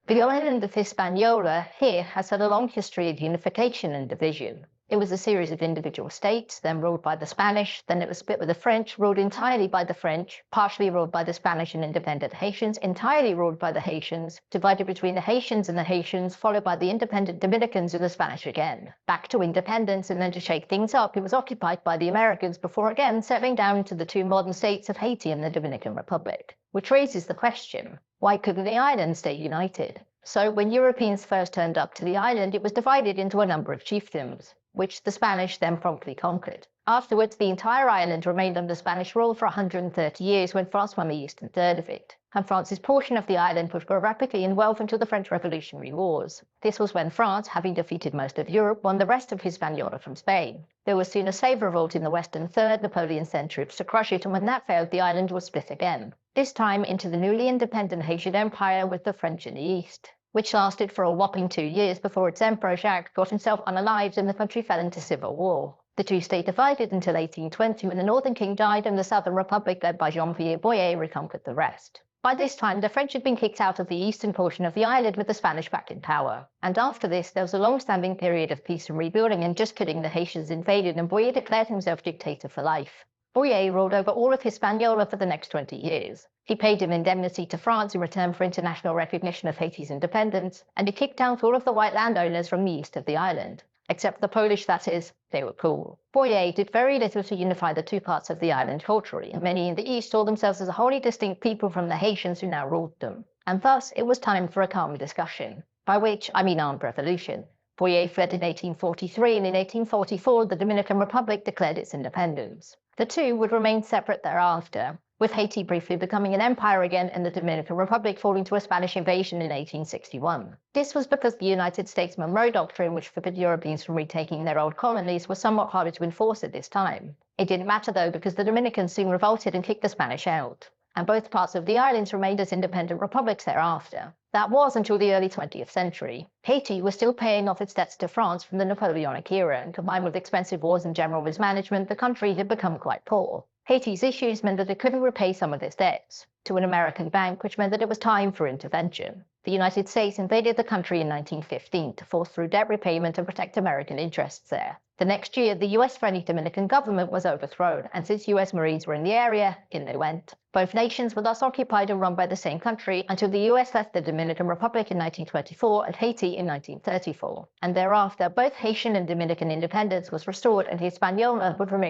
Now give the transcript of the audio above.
The island of Hispaniola here has had a long history of unification and division. It was a series of individual states, then ruled by the Spanish, then it was split with the French, ruled entirely by the French, partially ruled by the Spanish and independent Haitians, entirely ruled by the Haitians, divided between the Haitians and the Haitians, followed by the independent Dominicans and the Spanish again. Back to independence, and then to shake things up, it was occupied by the Americans before again settling down into the two modern states of Haiti and the Dominican Republic. Which raises the question, why couldn't the island stay united? So when Europeans first turned up to the island, it was divided into a number of chiefdoms, which the Spanish then promptly conquered. Afterwards, the entire island remained under Spanish rule for 130 years when France won the eastern third of it, and France's portion of the island would grow rapidly in wealth until the French Revolutionary Wars. This was when France, having defeated most of Europe, won the rest of Hispaniola from Spain. There was soon a slave revolt in the western third. Napoleon sent troops to crush it, and when that failed, the island was split again, this time into the newly independent Haitian Empire with the French in the east, which lasted for a whopping 2 years before its emperor Jacques got himself unalived and the country fell into civil war. The two stayed divided until 1820 when the Northern King died and the Southern Republic led by Jean-Pierre Boyer reconquered the rest. By this time, the French had been kicked out of the eastern portion of the island with the Spanish back in power. And after this, there was a long-standing period of peace and rebuilding, and just kidding, the Haitians invaded and Boyer declared himself dictator for life. Boyer ruled over all of Hispaniola for the next 20 years. He paid an indemnity to France in return for international recognition of Haiti's independence, and he kicked out all of the white landowners from the east of the island. Except the Polish, that is, they were cool. Boyer did very little to unify the two parts of the island culturally, and many in the east saw themselves as a wholly distinct people from the Haitians who now ruled them. And thus, it was time for a calm discussion, by which I mean armed revolution. Boyer fled in 1843, and in 1844 the Dominican Republic declared its independence. The two would remain separate thereafter, with Haiti briefly becoming an empire again and the Dominican Republic falling to a Spanish invasion in 1861. This was because the United States Monroe Doctrine, which forbid Europeans from retaking their old colonies, was somewhat harder to enforce at this time. It didn't matter though, because the Dominicans soon revolted and kicked the Spanish out, and both parts of the islands remained as independent republics thereafter. That was until the early 20th century. Haiti was still paying off its debts to France from the Napoleonic era, and combined with expensive wars and general mismanagement, the country had become quite poor. Haiti's issues meant that it couldn't repay some of its debts to an American bank, which meant that it was time for intervention. The United States invaded the country in 1915 to force through debt repayment and protect American interests there. The next year, the US-friendly Dominican government was overthrown, and since US Marines were in the area, in they went. Both nations were thus occupied and run by the same country until the US left the Dominican Republic in 1924 and Haiti in 1934. And thereafter, both Haitian and Dominican independence was restored, and Hispaniola would remain